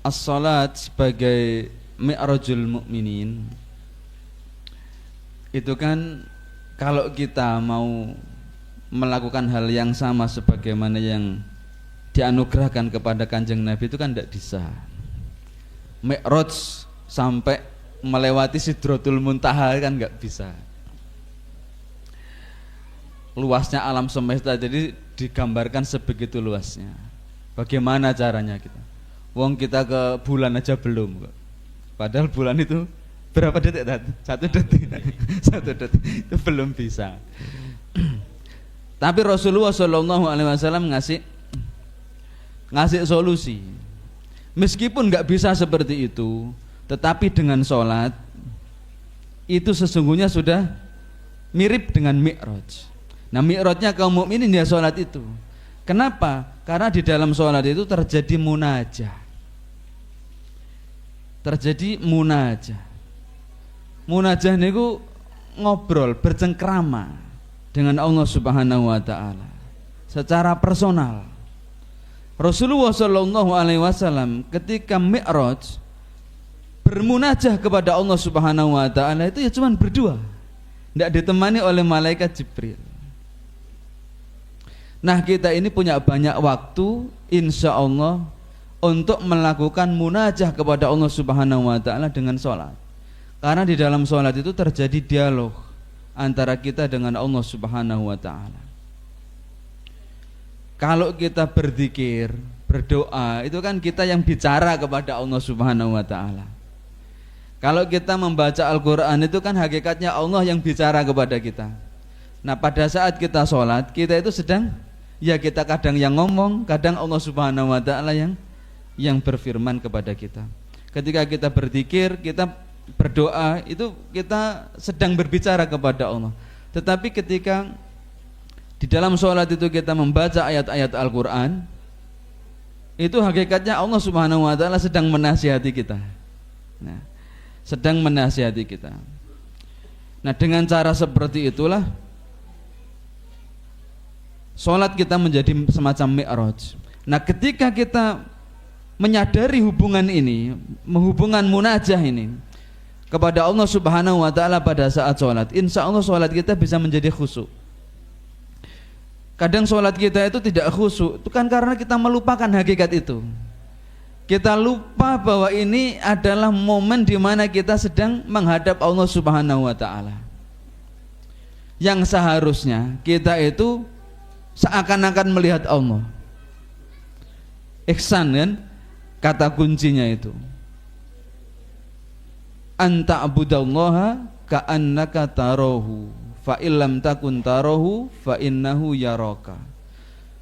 as-salat sebagai mi'rajul mukminin itu kan kalau kita mau melakukan hal yang sama sebagaimana yang dianugerahkan kepada Kanjeng Nabi itu kan tidak bisa. Mi'raj sampai melewati Sidratul Muntaha kan nggak bisa. Luasnya alam semesta jadi digambarkan sebegitu luasnya. Bagaimana caranya kita? Wong kita ke bulan aja belum kok. Padahal bulan itu berapa detik? 1 detik. 1 detik itu belum bisa. Tapi Rasulullah SAW ngasih solusi. Meskipun nggak bisa seperti itu, tetapi dengan sholat itu sesungguhnya sudah mirip dengan mi'raj. Nah, mi'rajnya kaum mukminin ya sholat itu. Kenapa? Karena di dalam sholat itu terjadi munajah. Terjadi munajah. Munajah niku ngobrol, bercengkrama dengan Allah Subhanahu wa taala secara personal. Rasulullah SAW ketika mi'raj bermunajah kepada Allah Subhanahu wa taala itu ya cuma berdua. Tidak ditemani oleh malaikat Jibril. Nah, kita ini punya banyak waktu insya Allah untuk melakukan munajah kepada Allah Subhanahu wa taala dengan sholat. Karena di dalam sholat itu terjadi dialog antara kita dengan Allah Subhanahu wa taala. Kalau kita berzikir, berdoa, itu kan kita yang bicara kepada Allah Subhanahu wa taala. Kalau kita membaca Al-Quran itu kan hakikatnya Allah yang bicara kepada kita. Nah, pada saat kita sholat, kita itu sedang, ya kita kadang yang ngomong, kadang Allah Subhanahu wa ta'ala yang berfirman kepada kita. Ketika kita berzikir, kita berdoa, itu kita sedang berbicara kepada Allah. Tetapi ketika di dalam sholat itu kita membaca ayat-ayat Al-Quran, itu hakikatnya Allah Subhanahu wa ta'ala sedang menasihati kita. Nah, sedang menasihati kita. Nah, dengan cara seperti itulah sholat kita menjadi semacam mi'raj. Nah, ketika kita menyadari hubungan ini, hubungan munajah ini kepada Allah Subhanahu wa ta'ala pada saat sholat, insya Allah sholat kita bisa menjadi khusyuk. Kadang sholat kita itu tidak khusyuk, itu kan karena kita melupakan hakikat itu. Kita lupa bahwa ini adalah momen di mana kita sedang menghadap Allah Subhanahu wa ta'ala. Yang seharusnya kita itu seakan-akan melihat Allah. Ihsan kan kata kuncinya itu. Anta abudallaha ka'annaka tarahu fa illam takun tarahu fa innahu yaraka.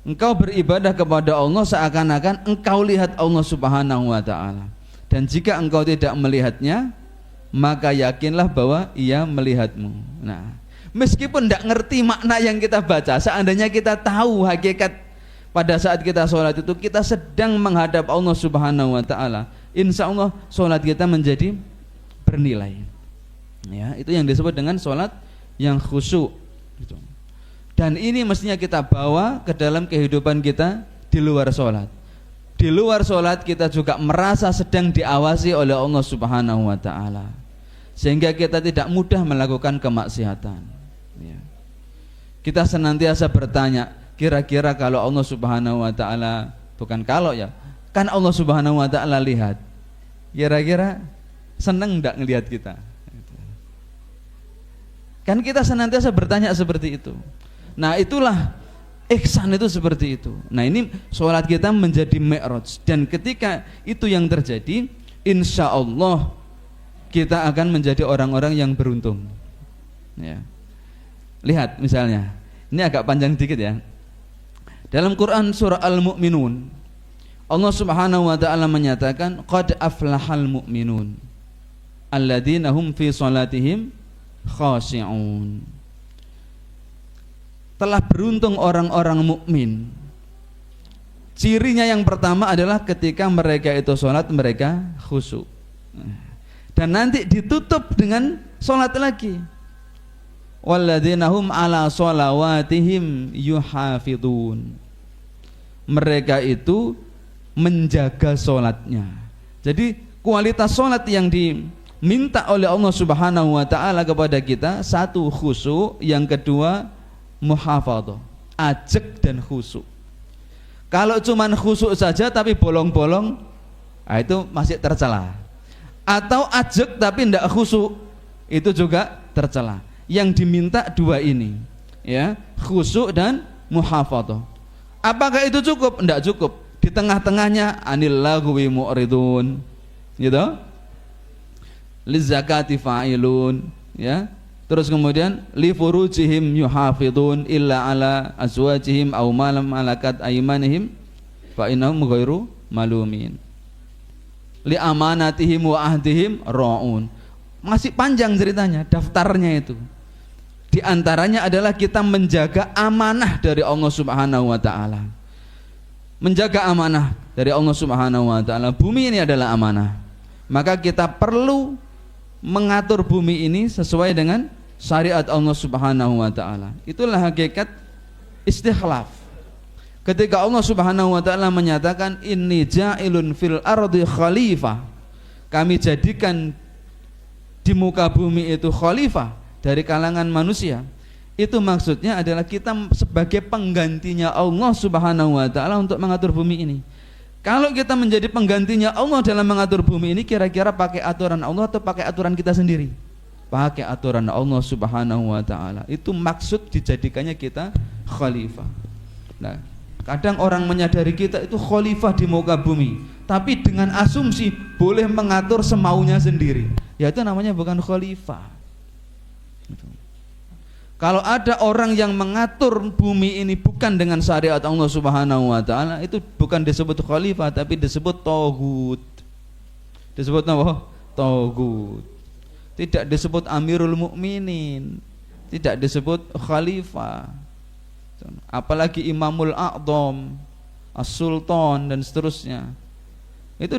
Engkau beribadah kepada Allah seakan-akan engkau lihat Allah Subhanahu wa ta'ala. Dan jika engkau tidak melihatnya, maka yakinlah bahwa ia melihatmu. Nah, meskipun tidak ngerti makna yang kita baca, seandainya kita tahu hakikat pada saat kita sholat itu kita sedang menghadap Allah Subhanahu wa ta'ala, insya Allah sholat kita menjadi bernilai. Ya, itu yang disebut dengan sholat yang khusyuk gitu. Dan ini mestinya kita bawa ke dalam kehidupan kita di luar sholat. Di luar sholat kita juga merasa sedang diawasi oleh Allah Subhanahu wa ta'ala, sehingga kita tidak mudah melakukan kemaksiatan ya. Kita senantiasa bertanya, kira-kira kalau Allah Subhanahu wa ta'ala, bukan kalau ya, kan Allah Subhanahu wa ta'ala lihat, kira-kira seneng enggak ngelihat kita? Kan kita senantiasa bertanya seperti itu. Nah, itulah ihsan itu seperti itu. Nah, ini sholat kita menjadi mi'raj, dan ketika itu yang terjadi, insya Allah kita akan menjadi orang-orang yang beruntung ya. Lihat misalnya, ini agak panjang dikit ya. Dalam Quran surah Al-Mu'minun, Allah Subhanahu wa ta'ala menyatakan qad aflahal mu'minun alladzina hum fi salatihim khashi'un. Telah beruntung orang-orang mukmin. Cirinya yang pertama adalah ketika mereka itu sholat mereka khusyuk. Dan nanti ditutup dengan sholat lagi. Walladzina hum ala sholawatihim yuhafidun. Mereka itu menjaga sholatnya. Jadi kualitas sholat yang diminta oleh Allah Subhanahu wa taala kepada kita, satu khusyuk, yang kedua muhafadzah, ajeg dan khusyuk. Kalau cuman khusyuk saja tapi bolong-bolong, nah itu masih tercela. Atau ajeg tapi tidak khusyuk, itu juga tercela. Yang diminta dua ini, ya, khusyuk dan muhafadzah. Apakah itu cukup? Tidak cukup. Di tengah-tengahnya anil lagwi mu'ridun, gitu, lizakati fa'ilun, ya. Terus kemudian li furujihim yuhafidun illa ala azwajihim aw ma lam malakat aymanihim fa innahum ghairu malumin, li amanatihim wa ahdihim ra'un. Masih panjang ceritanya, daftarnya itu. Di antaranya adalah kita menjaga amanah dari Allah Subhanahu wa taala. Menjaga amanah dari Allah Subhanahu wa taala. Bumi ini adalah amanah. Maka kita perlu mengatur bumi ini sesuai dengan syariat Allah Subhanahu wa taala. Itulah hakikat istikhlaf. Ketika Allah Subhanahu wa taala menyatakan inni ja'ilun fil ardi khalifah, kami jadikan di muka bumi itu khalifah dari kalangan manusia. Itu maksudnya adalah kita sebagai penggantinya Allah Subhanahu wa taala untuk mengatur bumi ini. Kalau kita menjadi penggantinya Allah dalam mengatur bumi ini, kira-kira pakai aturan Allah atau pakai aturan kita sendiri? Pakai aturan Allah Subhanahu wa taala. Itu maksud dijadikannya kita khalifah. Nah, kadang orang menyadari kita itu khalifah di muka bumi, tapi dengan asumsi boleh mengatur semaunya sendiri. Ya itu namanya bukan khalifah. Kalau ada orang yang mengatur bumi ini bukan dengan syariat Allah Subhanahu wa taala, itu bukan disebut khalifah tapi disebut taghut. Disebut apa? Taghut. Tidak disebut Amirul Mukminin, tidak disebut khalifah. Apalagi Imamul A'dham, As-Sultan dan seterusnya. Itu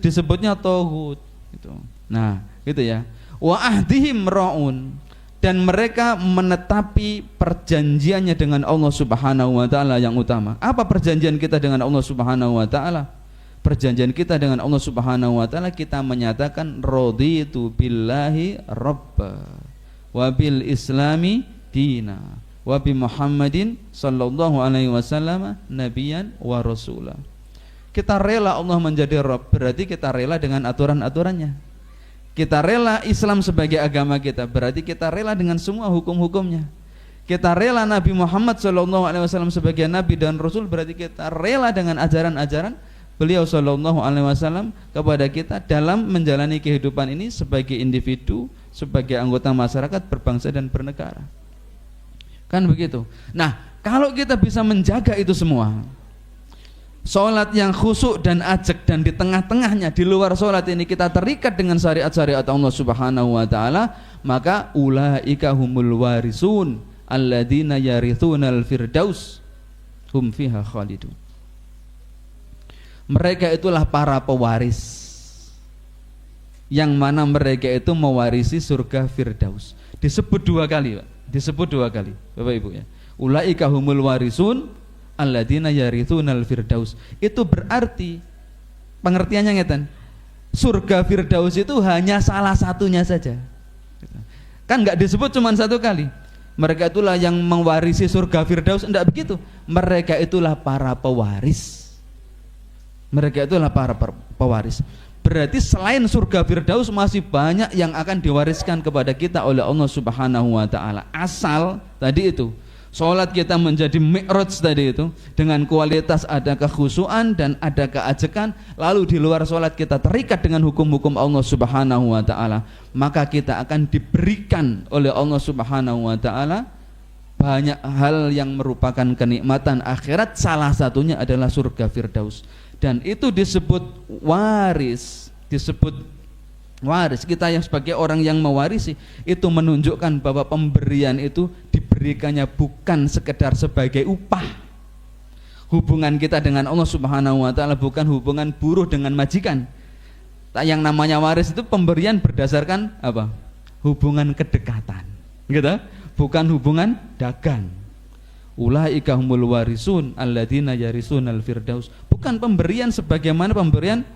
disebutnya taghut gitu. Nah, gitu ya. Wa ahdihim ra'un, dan mereka menetapi perjanjiannya dengan Allah Subhanahu wa taala yang utama. Apa perjanjian kita dengan Allah Subhanahu wa taala? Perjanjian kita dengan Allah Subhanahu wa taala, kita menyatakan raditu billahi rabba wa bil islami dina wa bi Muhammadin sallallahu alaihi wasallam nabiyan wa rasula. Kita rela Allah menjadi Rabb, berarti kita rela dengan aturan-aturannya. Kita rela Islam sebagai agama kita, berarti kita rela dengan semua hukum-hukumnya. Kita rela Nabi Muhammad SAW sebagai Nabi dan Rasul, berarti kita rela dengan ajaran-ajaran beliau SAW kepada kita dalam menjalani kehidupan ini sebagai individu, sebagai anggota masyarakat, berbangsa dan bernegara. Kan begitu. Nah, kalau kita bisa menjaga itu semua, sholat yang khusyuk dan ajeg, dan di tengah-tengahnya di luar sholat ini kita terikat dengan syariat-syariat Allah Subhanahu wa taala, maka ulaika humul warisun alladzina yarithunal firdaus hum fiha khalidun. Mereka itulah para pewaris yang mana mereka itu mewarisi surga Firdaus. Disebut dua kali, Pak. Disebut dua kali, Bapak Ibu ya. Ulaika humul warisun alladzina yarithunal firdaus. Itu berarti pengertiannya ngeten, surga Firdaus itu hanya salah satunya saja. Kan enggak disebut cuma satu kali. Mereka itulah yang mewarisi surga Firdaus, enggak begitu. Mereka itulah para pewaris. Mereka itulah para pewaris. Berarti selain surga Firdaus masih banyak yang akan diwariskan kepada kita oleh Allah Subhanahu wa taala. Asal tadi itu sholat kita menjadi mi'raj tadi itu, dengan kualitas ada kekhusyuan dan ada keajekan, lalu di luar sholat kita terikat dengan hukum-hukum Allah Subhanahu wa ta'ala, maka kita akan diberikan oleh Allah Subhanahu wa ta'ala banyak hal yang merupakan kenikmatan akhirat, salah satunya adalah surga Firdaus. Dan itu disebut waris, disebut waris. Kita yang sebagai orang yang mewarisi itu menunjukkan bahwa pemberian itu diberikannya bukan sekedar sebagai upah. Hubungan kita dengan Allah Subhanahu wa taala bukan hubungan buruh dengan majikan. Yang namanya waris itu pemberian berdasarkan apa? Hubungan kedekatan. Gitu? Bukan hubungan dagang. Ulaika humul warisun alladzina yarisunal firdaus. Bukan pemberian sebagaimana pemberian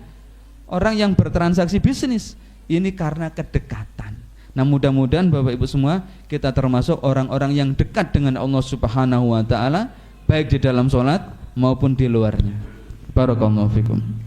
orang yang bertransaksi bisnis. Ini karena kedekatan. Nah, mudah-mudahan Bapak Ibu semua kita termasuk orang-orang yang dekat dengan Allah Subhanahu wa taala baik di dalam sholat maupun di luarnya. Barakallahu fikum.